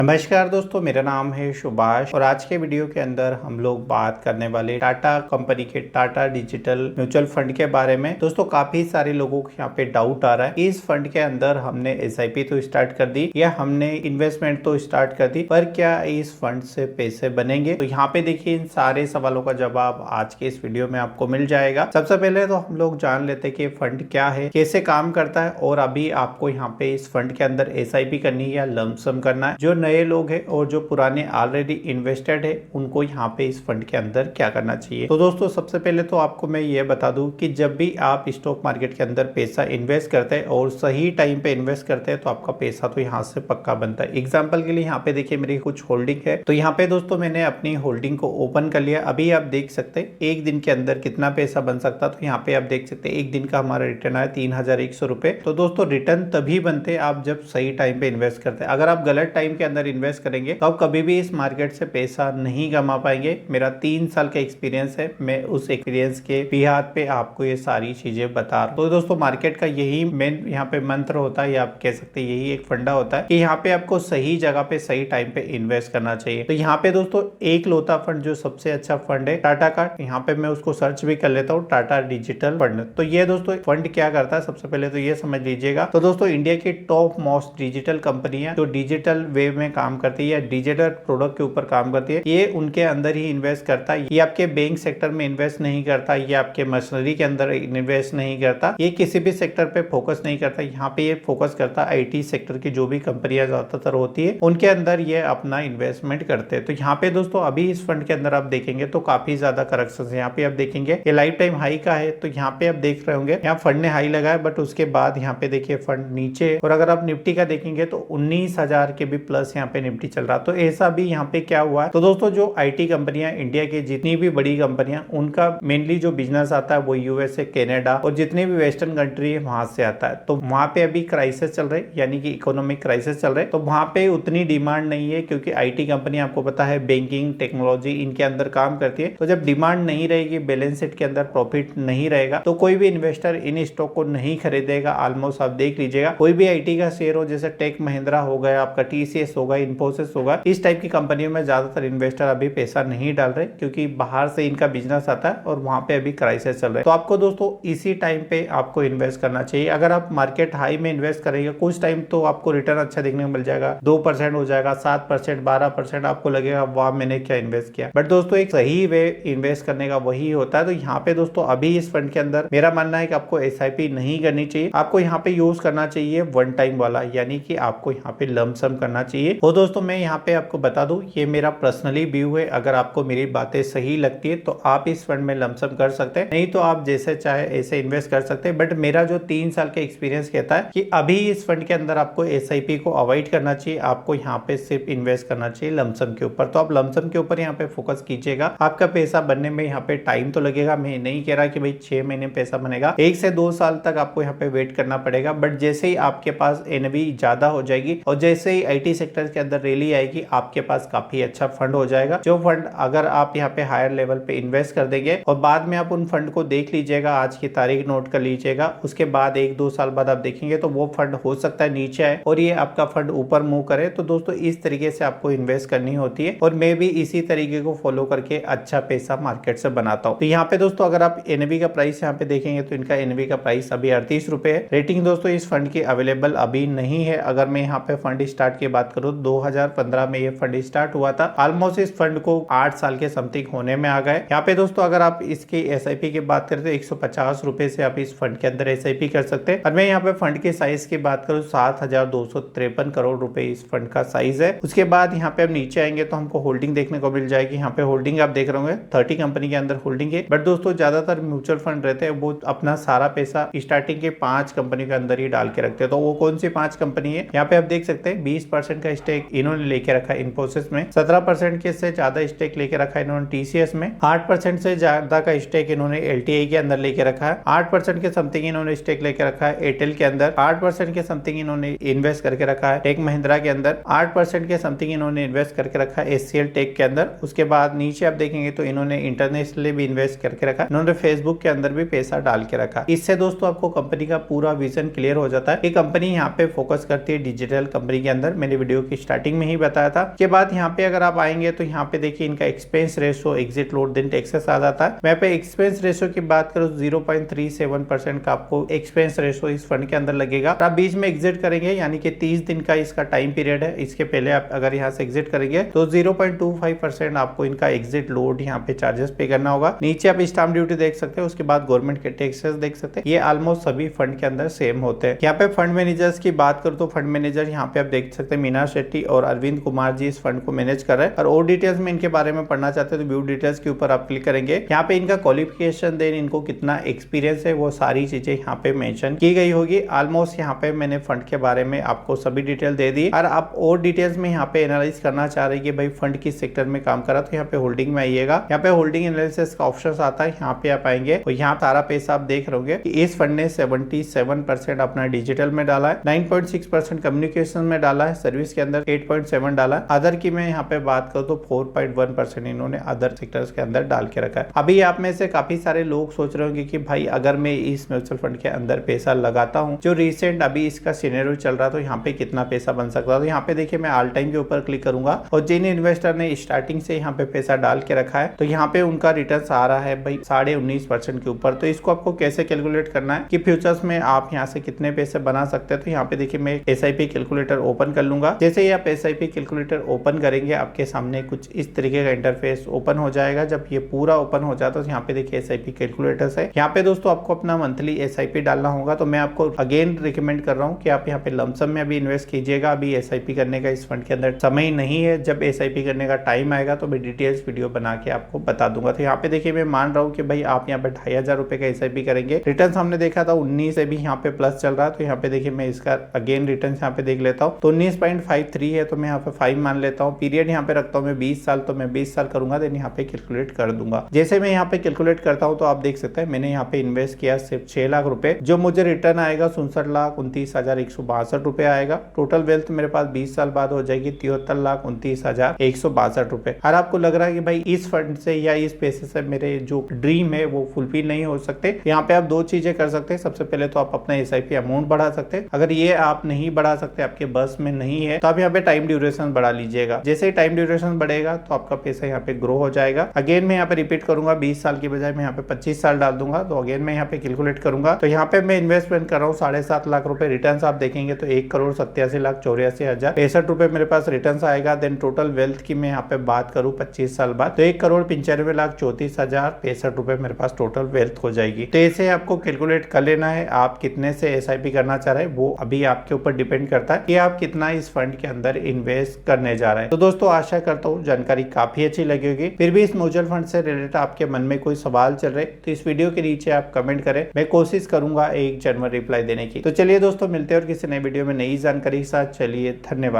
नमस्कार दोस्तों, मेरा नाम है सुभाष और आज के वीडियो के अंदर हम लोग बात करने वाले टाटा कंपनी के टाटा डिजिटल म्यूचुअल फंड के बारे में। दोस्तों, काफी सारे लोगों को यहाँ पे डाउट आ रहा है, इस फंड के अंदर हमने एसआईपी तो स्टार्ट कर दी या हमने इन्वेस्टमेंट तो स्टार्ट कर दी, पर क्या इस फंड से पैसे बनेंगे? तो यहाँ पे देखिए, इन सारे सवालों का जवाब आज के इस वीडियो में आपको मिल जाएगा। सबसे पहले तो हम लोग जान लेते हैं कि फंड क्या है, कैसे काम करता है और अभी आपको यहाँ पे इस फंड के अंदर एसआईपी करनी है या लमसम करना है। जो नए लोग हैं और जो पुराने ऑलरेडी इन्वेस्टेड है, उनको यहाँ पे इस फंड के अंदर क्या करना चाहिए। तो दोस्तों, सबसे पहले तो आपको मैं ये बता दूं कि जब भी आप स्टॉक मार्केट के अंदर पैसा इन्वेस्ट करते हैं और सही टाइम पे इन्वेस्ट करते हैं तो आपका पैसा तो यहाँ से पक्का बनता है। एग्जाम्पल के लिए यहाँ पे देखिए, मेरी कुछ होल्डिंग है, तो यहाँ पे दोस्तों मैंने अपनी होल्डिंग को ओपन कर लिया। अभी आप देख सकते हैं एक दिन के अंदर कितना पैसा बन सकता, तो यहाँ पे आप देख सकते हैं एक दिन का हमारा रिटर्न आया 3100 रुपए। तो दोस्तों, रिटर्न तभी बनते आप जब सही टाइम पे इन्वेस्ट करते हैं। अगर आप गलत टाइम के अंदर इन्वेस्ट करेंगे तो आप कभी भी इस मार्केट से पैसा नहीं कमा पाएंगे। मेरा 3 साल का एक्सपीरियंस है, मैं उस एक्सपीरियंस के बिहार पे आपको ये सारी चीजें बता रहा हूं। तो दोस्तों, मार्केट का यही मेन यहाँ पे मंत्र होता है या आप कह सकते हैं यही एक फंडा होता है कि यहाँ पे आपको सही जगह पे सही टाइम पे इन्वेस्ट करना चाहिए। तो यहाँ पे दोस्तों एक लौता फंड जो सबसे अच्छा फंड है टाटा का, यहाँ पे मैं उसको सर्च भी कर लेता हूँ, टाटा डिजिटल फंड। तो ये दोस्तों फंड क्या करता है, सबसे पहले तो ये समझ लीजिएगा। तो दोस्तों, इंडिया की टॉप मोस्ट डिजिटल कंपनी है जो डिजिटल वे में काम करती है या डिजिटल प्रोडक्ट के ऊपर काम करती है, ये उनके अंदर ही इन्वेस्ट करता है। ये आपके बैंक सेक्टर में इन्वेस्ट नहीं करता, ये आपके मशीनरी के अंदर इन्वेस्ट नहीं करता, ये किसी भी सेक्टर पे फोकस नहीं करता। यहाँ पे ये फोकस करता है आईटी सेक्टर की जो भी कंपनियां ज्यादातर होती है उनके अंदर ये अपना इन्वेस्टमेंट करते हैं। तो यहाँ पे दोस्तों अभी इस फंड के अंदर आप देखेंगे तो काफी ज्यादा करेक्शन है। यहाँ पे आप देखेंगे ये लाइफ टाइम हाई का है, तो यहाँ पे आप देख रहे होंगे यहाँ फंड ने हाई लगाया, बट उसके बाद यहाँ पे देखिए फंड नीचे। और अगर आप निफ्टी का देखेंगे तो 19,000 के भी प्लस यहाँ पे निफ्टी चल रहा। तो ऐसा भी यहाँ पे क्या हुआ है, तो दोस्तों जो आईटी कंपनियां इंडिया की जितनी भी बड़ी कंपनियां, उनका मेनली जो बिजनेस आता है वो यूएसए, कनाडा और जितनी भी वेस्टर्न कंट्री है वहां से आता है। तो वहां पे अभी क्राइसिस चल रही, यानी कि इकोनॉमिक क्राइसिस चल रहे, तो वहां पे उतनी डिमांड नहीं है क्योंकि आईटी कंपनी आपको पता है बैंकिंग टेक्नोलॉजी इनके अंदर काम करती है। तो जब डिमांड नहीं रहेगी, बैलेंस शीट के अंदर प्रॉफिट नहीं रहेगा, तो कोई भी इन्वेस्टर इन स्टॉक को नहीं खरीदेगा। ऑलमोस्ट आप देख लीजिएगा, कोई भी आईटी का शेयर हो, जैसे टेक महिंद्रा हो गया, आपका टीसीएस होगा, इन्फोसिस होगा, इस टाइप की कंपनियों में ज्यादातर इन्वेस्टर अभी पैसा नहीं डाल रहे क्योंकि बाहर से इनका बिजनेस आता है और वहां पे अभी क्राइसिस चल रहा है। तो आपको दोस्तों इसी टाइम पे आपको इन्वेस्ट करना चाहिए। अगर आप मार्केट हाई में इन्वेस्ट करेंगे कुछ टाइम तो आपको रिटर्न अच्छा देखने को मिल जाएगा, 2% हो जाएगा, 7%, 12%, आपको लगेगा वाह मैंने क्या इन्वेस्ट किया। बट दोस्तों एक सही वे इन्वेस्ट करने का वही होता है। तो यहाँ पे दोस्तों अभी इस फंड के अंदर मेरा मानना है कि आपको एसआईपी नहीं करनी चाहिए, आपको यहाँ पे यूज करना चाहिए वन टाइम वाला, यानी कि आपको यहाँ पे लमसम करना चाहिए। तो दोस्तों मैं यहाँ पे आपको बता दूं, ये मेरा पर्सनली व्यू है। अगर आपको मेरी बातें सही लगती है तो आप इस फंड में लमसम कर सकते हैं, नहीं तो आप जैसे चाहे ऐसे इन्वेस्ट कर सकते हैं। बट मेरा जो 3 साल का एक्सपीरियंस कहता है कि अभी इस फंड के अंदर आपको एसआईपी को अवॉइड करना चाहिए, आपको यहाँ पे सिर्फ इन्वेस्ट करना चाहिए लमसम के ऊपर। तो आप लमसम के ऊपर यहाँ पे फोकस कीजिएगा। आपका पैसा बनने में यहाँ पे टाइम तो लगेगा, मैं नहीं कह रहा कि भाई 6 महीने पैसा बनेगा, 1 से 2 साल तक आपको यहाँ पे वेट करना पड़ेगा। बट जैसे ही आपके पास एनवी ज्यादा हो जाएगी और जैसे ही आईटी सेक्टर के अंदर रैली आएगी, आपके पास काफी अच्छा फंड हो जाएगा। जो फंड अगर आप यहाँ पे हायर लेवल पे इन्वेस्ट कर देंगे और बाद में आप उन फंड को देख लीजिएगा, आज की तारीख नोट कर लीजिएगा, उसके बाद 1-2 साल बाद आप देखेंगे तो वो फंड हो सकता है नीचे आए और ये आपका फंड ऊपर मूव करे। तो दोस्तों इस तरीके से आपको इन्वेस्ट करनी होती है और मैं भी इसी तरीके को फॉलो करके अच्छा पैसा मार्केट से बनाता हूँ। तो यहाँ पे दोस्तों अगर आप एनवी का प्राइस यहाँ पे देखेंगे तो इनका एनवी का प्राइस अभी 38 रुपए है। रेटिंग दोस्तों इस फंड की अवेलेबल अभी नहीं है। अगर मैं यहाँ पे फंड स्टार्ट की बात करूँ 2015 में ये फंड स्टार्ट हुआ था, ऑलमोस्ट इस फंड को 8 साल के समथिंग होने में आ गए। यहाँ पे दोस्तों अगर आप इसकी एसआईपी की बात करें तो 150 रुपए से आप इस फंड के अंदर एसआईपी कर सकते हैं। और मैं यहाँ पे फंड के साइज की बात करूँ 7,253 करोड़ रुपए इस फंड का साइज है। उसके बाद यहाँ पे हम नीचे आएंगे तो हमको होल्डिंग देखने को मिल जाएगी। यहाँ पे होल्डिंग आप देख रहे होंगे 30 कंपनी के अंदर होल्डिंग है। बट दोस्तों ज्यादातर म्यूचुअल फंड रहते हैं वो अपना सारा पैसा स्टार्टिंग के 5 कंपनी के अंदर ही डाल के रखते हैं। तो वो कौन सी 5 कंपनी है, यहाँ पे आप देख सकते हैं 20% का स्टेक इन्होंने लेके रखा है इन्फोसिस में, 17% के से ज्यादा स्टेक लेके रखा है इन्होंने टीसीएस में, 8% से ज्यादा का स्टेक इन्होंने एलटीआई के अंदर लेके रखा है, 8% के समथिंग इन्होंने स्टेक लेके रखा है एयरटेल के अंदर, 8% के समथिंग इन्होंने इन्वेस्ट करके रखा है टेक महिंद्रा के अंदर, 8% के समथिंग इन्होंने इन्वेस्ट करके रखा है एचसीएल टेक के अंदर। उसके बाद नीचे आप देखेंगे तो इन्होंने इंटरनेशनली भी इन्वेस्ट करके रखा है, इन्होंने फेसबुक के अंदर भी पैसा डाल के रखा। इससे दोस्तों आपको कंपनी का पूरा विजन क्लियर हो जाता है कि कंपनी यहाँ पे फोकस करती है डिजिटल कंपनी के अंदर। मैंने वीडियो की स्टार्टिंग में ही बताया था। के बाद यहाँ पे अगर आप आएंगे तो यहाँ पे देखिए इनका expense ratio, exit load then taxes आ जाता है। मैं पे एक्सपेंस रेशो की बात करूँ 0.37% का आपको एक्सपेंस रेशो इस फंड के अंदर लगेगा। आप बीच में एग्जिट करेंगे यानी कि 30 दिन का इसका टाइम पीरियड है, इसके पहले आप अगर यहाँ से एग्जिट करेंगे तो 0.25% आपको इनका एग्जिट लोड यहाँ पे चार्जेस पे करना होगा। नीचे आप स्टाम्प ड्यूटी देख सकते हैं, उसके बाद गवर्नमेंट के टैक्सेस देख सकते हैं। ये ऑलमोस्ट सभी फंड के अंदर सेम होते हैं। यहाँ पे फंड मैनेजर्स की बात करूँ तो फंड मैनेजर यहाँ पे आप देख सकते हैं मीना शेट्टी और अरविंद कुमार जी इस फंड को मैनेज कर रहे हैं। और डिटेल्स में इनके बारे में पढ़ना चाहते हैं तो व्यू डिटेल्स के ऊपर आप क्लिक करेंगे। यहाँ पे इनका क्वालिफिकेशन देन इनको कितना एक्सपीरियंस है वो सारी चीजें यहाँ पे मेंशन की गई होगी। ऑलमोस्ट यहाँ पे मैंने फंड के बारे में आपको सभी डिटेल दे दी। और आप और डिटेल्स में यहाँ पे एनालाइज करना चाह रहे हैं कि भाई फंड किस सेक्टर में काम कर रहा, तो यहाँ पे होल्डिंग में आइएगा। यहाँ पे होल्डिंग एनालिसिस का ऑप्शन आता है, यहाँ पे आप आएंगे और यहाँ सारा पैसा आप देख रहे कि इस फंड ने 77% अपना डिजिटल में डाला है, 9.6% कम्युनिकेशन में डाला है, सर्विस के अंदर 8.7 डाला है। अदर की मैं यहाँ पे बात करूँ तो 4.1% इन्होंने अदर सेक्टर्स के अंदर डाल के रखा है। अभी आप में से काफी सारे लोग सोच रहे होंगे कि भाई अगर मैं इस म्यूचुअल फंड के अंदर पैसा लगाता हूँ, जो रिसेंट अभी इसका सिनेरियो चल रहा, तो यहाँ पे कितना पैसा बन सकता है। तो यहाँ पे देखिए मैं ऑल टाइम के ऊपर क्लिक करूंगा और जिन इन्वेस्टर ने स्टार्टिंग से यहाँ पे पैसा डाल के रखा है तो यहाँ पे उनका रिटर्न आ रहा है भाई 19.5% के ऊपर। तो इसको आपको कैसे कैलकुलेट करना है कि फ्यूचर्स में आप यहाँ से कितने पैसे बना सकते हैं। तो यहाँ पे देखिए मैं SIP कैलकुलेटर ओपन कर लूंगा। जैसे ही आप SIP कैलकुलेटर ओपन करेंगे आपके सामने कुछ इस तरीके का इंटरफेस ओपन हो जाएगा। जब ये पूरा ओपन हो जाता है तो यहाँ पे देखिए SIP कैलकुलेटर है। यहाँ पे दोस्तों आपको अपना मंथली SIP डालना होगा। तो मैं आपको अगेन रिकमेंड कर रहा हूँ कि आप यहाँ पे लमसम में अभी इन्वेस्ट कीजिएगा। अभी SIP करने का इस फंड के अंदर समय नहीं है। जब SIP करने का टाइम आएगा तो मैं डिटेल्स वीडियो बना के आपको बता दूंगा। तो यहाँ पे देखिए मैं मान रहा हूँ कि भाई आप यहाँ पे 2500 रुपए का SIP करेंगे। रिटर्न हमने देखा था 19 से भी यहाँ पे प्लस चल रहा है। तो यहाँ पे देखिए मैं इसका अगेन रिटर्न यहाँ पे देख लेता हूँ तो 19.53 है, तो मैं यहाँ पे 5 मान लेता हूँ। पीरियड यहाँ पे रखता हूँ मैं 20 साल, तो मैं 20 साल करूंगा देन यहाँ पे कैलकुलेट कर दूंगा। जैसे मैं यहाँ पे कैलकुलेट करता हूँ तो आप देख सकते हैं मैंने यहाँ पे इन्वेस्ट किया सिर्फ 6 लाख रुपए, जो मुझे रिटर्न आएगा 67,29,162 रुपए आएगा। टोटल वेल्थ मेरे पास 20 साल बाद हो जाएगी 73,29,162 रुपए। और आपको लग रहा है कि भाई इस फंड से या इस पैसे से मेरे जो ड्रीम है वो फुलफिल नहीं हो सकते। यहाँ पे आप दो चीजें कर सकते हैं। सबसे पहले तो आप अपना SIP अमाउंट बढ़ा सकते हैं। अगर ये आप नहीं बढ़ा सकते, आपके बस में नहीं है, तो आप यहाँ पे टाइम ड्यूरेशन बढ़ा लीजिएगा। जैसे ही टाइम ड्यूरेशन बढ़ेगा तो आपका पैसा यहाँ पे ग्रो हो जाएगा। अगेन मैं यहाँ पे रिपीट करूंगा, 20 साल की बजाय मैं यहाँ पे 25 साल डाल दूंगा। तो अगेन मैं यहाँ पे कैलकुलेट करूंगा तो यहाँ पे मैं इन्वेस्टमेंट कर रहा हूँ 7.5 लाख रुपए। रिटर्न आप देखेंगे तो 1,87,84,065 रुपए मेरे पास रिटर्न आएगा। देन टोटल वेल्थ की मैं यहाँ पे बात करूँ 25 साल बाद तो 1,95,34,065 रुपए मेरे पास टोटल वेल्थ हो जाएगी। तो ऐसे आपको कैलकुलेट कर लेना है। आप कितने से SIP करना चाह रहे हैं वो अभी आपके ऊपर डिपेंड करता है कि आप कितना इस फंड के अंदर इन्वेस्ट करने जा रहे हैं। तो दोस्तों आशा करता हूँ जानकारी काफी अच्छी लगी होगी। फिर भी इस म्यूचुअल फंड से रिलेटेड आपके मन में कोई सवाल चल रहे तो इस वीडियो के नीचे आप कमेंट करें, मैं कोशिश करूंगा एक जनरल रिप्लाई देने की। तो चलिए दोस्तों मिलते हैं और किसी नए वीडियो में नई जानकारी के साथ। चलिए धन्यवाद।